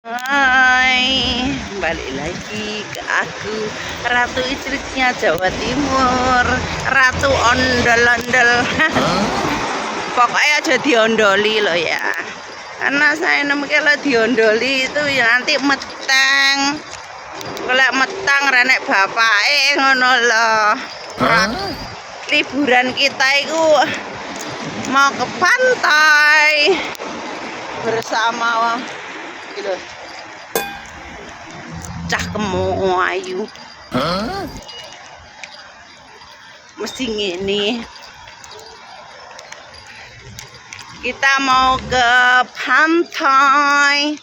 Hai, balik lagi ke aku, Ratu Icriknya Jawa Timur, Ratu ondol-ondol. Pokoknya aja diondoli loh ya, karena saya kalau diondoli itu ya nanti meteng. Kalau metang renek bapak ngono loh. Liburan kita itu mau ke pantai bersama gitu. Cah kemo ayu mesti ngene. Kita mau ke pantai,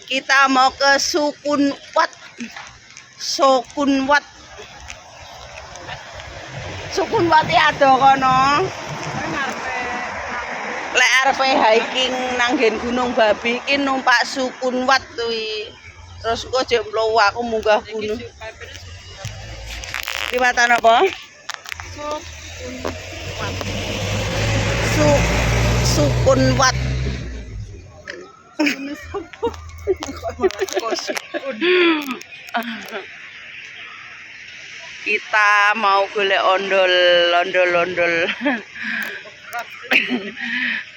kita mau ke Sukunwat. Sukunwat ya ada kono. Lek arep hiking nanggen Gunung Babi iki numpak Sukunwat kuwi. Terus kok jemplo aku munggah gunung. Liwatan apa? Sukunwat. Kita mau golek ondol.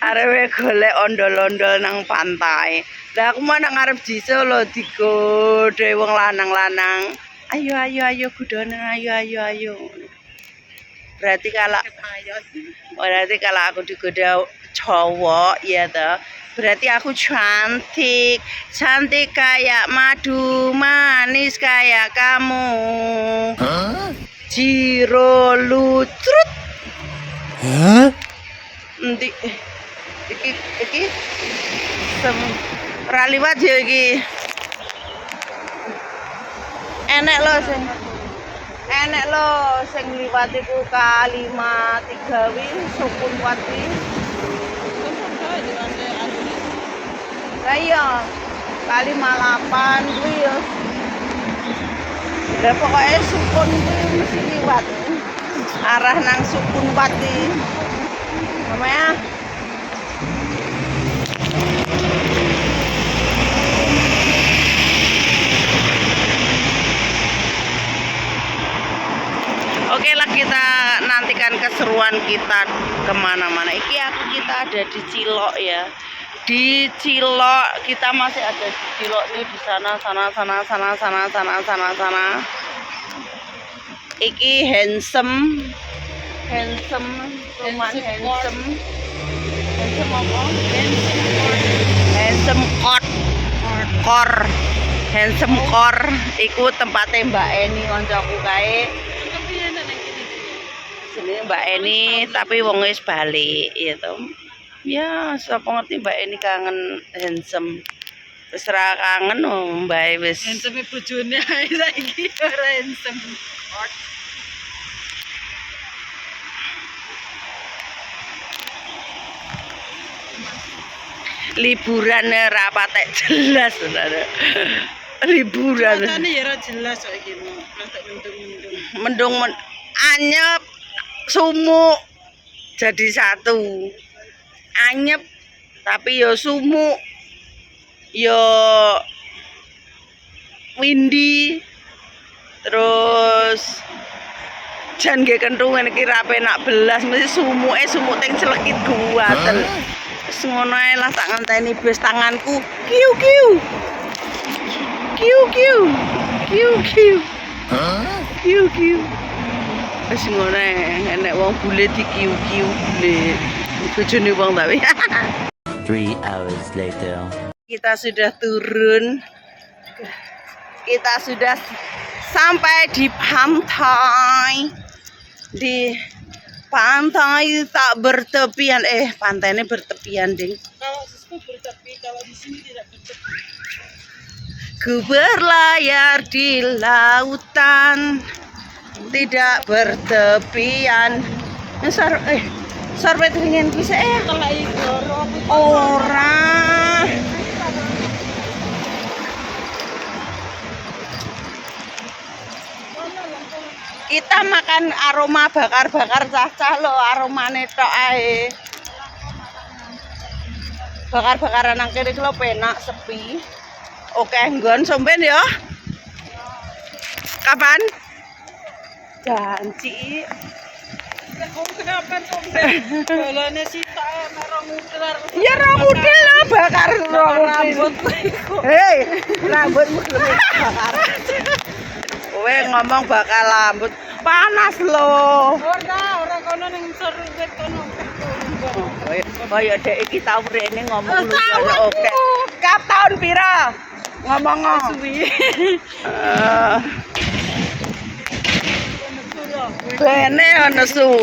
Arepe golek ondol-ondol nang pantai. Lah aku mau nang ngarep jiso lho digodhe wong lanang-lanang. Ayo gudonen ayo. Berarti kalau aku digoda cowok ya toh, berarti aku cantik kayak madu, manis kayak kamu. Jiro lucrut. Nanti iki raliwat ya iki. Enek lo sing liwat iku Kalimat 3 wi Sukunwat wi. Lah iya Kalimat 8 kuwi ya. Lah pokoke Sukun kuwi mesti liwat. Arah nang Sukunwat iki. Namanya oke lah, kita nantikan keseruan kita kemana-mana. Kita ada di Cilok ya. Di Cilok kita masih ada di Cilok nih, di sana. Iki handsome rumah handsome apa? Handsome Core. Iku tempatnya Mbak Eni koncoku kae. Jenenge Mbak Eni tapi wong wis balik gitu. Ya, sapa ngerti Mbak Eni kangen handsome. Wis ra kangen Mbak wis. Handsome bojone ae saiki ora handsome. Liburan ora patek jelas saudara. Liburan. Cuacane ya ora jelas kok iki. Mendung anyep sumuk jadi satu. Anyep tapi yo sumuk. Yo windy. Terus jan nggih kentungan iki ra penak belas, mesti sumuk teng celekit guwaten. Wis ngono ae lah, tak ngenteni bes tanganku. Kiu. Wis ngono ae, enek wong bule dikiu bule. Bojone wong tapi. 3 hours later. Kita sudah turun. Kita sudah sampai di pantai. Di pantai tak bertepian. Pantainya bertepian, Ding. Kalau situ bertepi, kalau di sini tidak bertepi. Ku berlayar di lautan tidak bertepian. Sorbet ringin bisa orang. Kita makan aroma bakar-bakar cacah lo, aromane tok ae. bakar-bakaran nang kene lho penak sepi. Oke, nggon somben ya. Kapan? Janji. Ya kok kenapa somben? Bolone sita merong udar. Ya rambutnya lah bakar rambut. Hei, rambutmu gelem bakar. Kowe ngomong bakal rambut panas loh. Ora kono ning serwet kono. Kaya dek iki tau rene ngomong lu kono oke. Kap tahun pira? Ngomong Suwi. Bene ana su.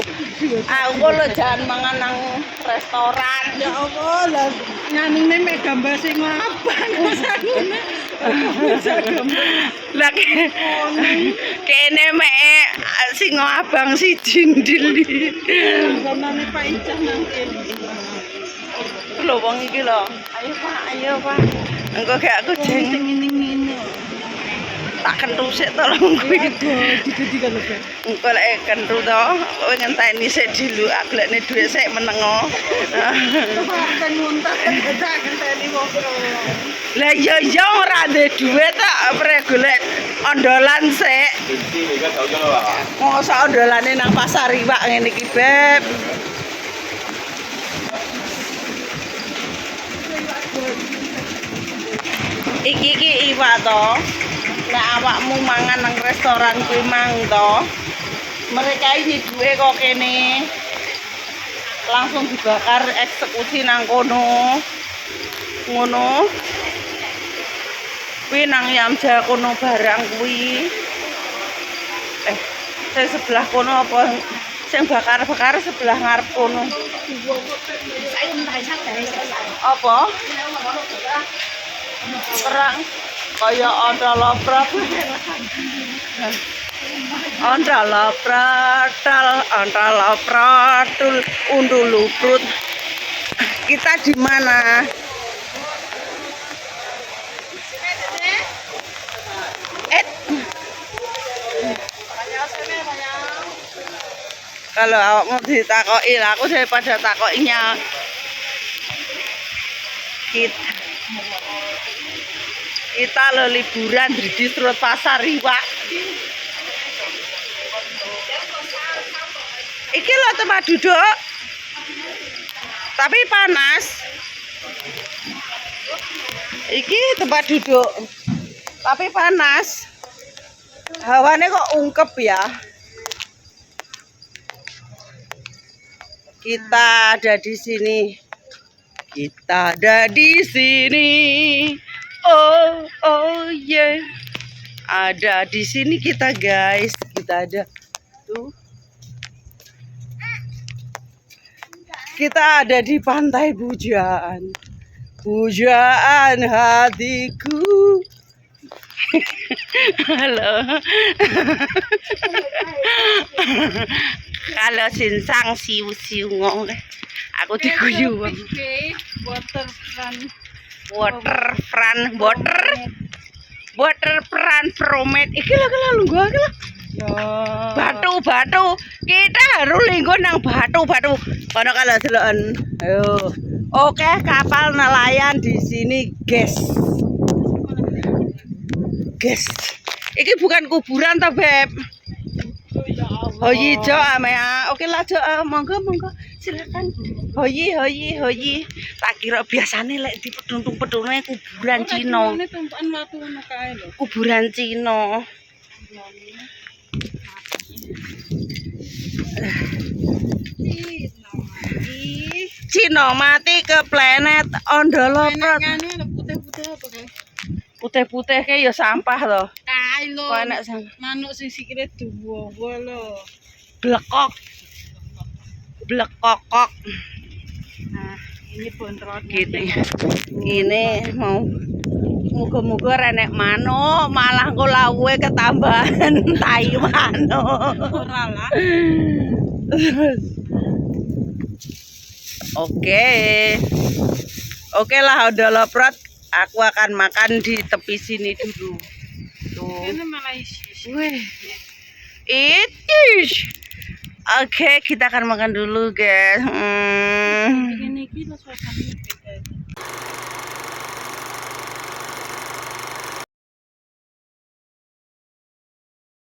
Aku lho jan mangan nang restoran. Ya Allah, lah nyanine mek gambar sing abang sanune. Lah kene mek singa abang siji ndili. Gamane Pak Icah nang kene. Lho wong iki lho. Ayo Pak. Engko gak aku jeng Ngene-ngene. tak kentu sik tolong kuwi. Digendi kan lho. Engko lek kentu to, kowe ngenteni sik dilu aglekne dhuwit sik menengo. Kan muntah tak ngenteni wong. Lah ya ora ndek dhuwit tak pre golek ondolan sik. Mosok ondolane nang pasar iwak ngene iki, Beb. Iki iwak to. Nek awakmu mangan nang restoran kuwi mang to. Mereka ini duwe kok kene. Langsung dibakar eksekusi nang kono. Ngono. Kuwi nang Yamja kono barang kuwi. Sing sebelah kono apa sing bakar-bakar sebelah ngarep kono. Apa? Perang kaya ondoloprat. Ondolopratul unduluprut. Kita di mana? Kalau awakmu ditakoki, aku daripada takokinya kita lo liburan di Surut Pasar iwak. Iki lo tempat duduk, tapi panas. Iki tempat duduk, tapi panas. Hawane kok ungkep ya. Kita ada di sini. Kita ada di sini. Oh yeah. Ada di sini kita, guys. Kita ada tuh. Kita ada di Pantai Bujaan. Pujaan hatiku. Halo. Kalau sinsang siu-siu ngong. Aku diguyu. Waterfront promet. Iki lho lungguh iki lho. Batu. Kita harus linggo nang batu. Kono kalau deloken. Ayo. Oke, kapal nelayan di sini, guys. Iki bukan kuburan toh, Beb. Hoyi jo amea. Oke lah jo, monggo silakan. Hoyi. Tak kira biasane lek di pedunung-pedununge kuburan Cina. Kuburan Cina. Cina mati ke planet Ondoloprot. Putih-putih kayak ya sampah loh. Tai lho. Enak Manuk sing sikile duwa lho. Blekokok. Nah, ini bontrot Gini. Ini mau muga-muga renek manuk, malah engko lawuhe ketambahan tai manuk. ora lah. Oke lah Ondoloprot. Aku akan makan di tepi sini dulu. Tuh. Ini malah isi. Wih. Oke, kita akan makan dulu, guys. Ini iki lho suasananya.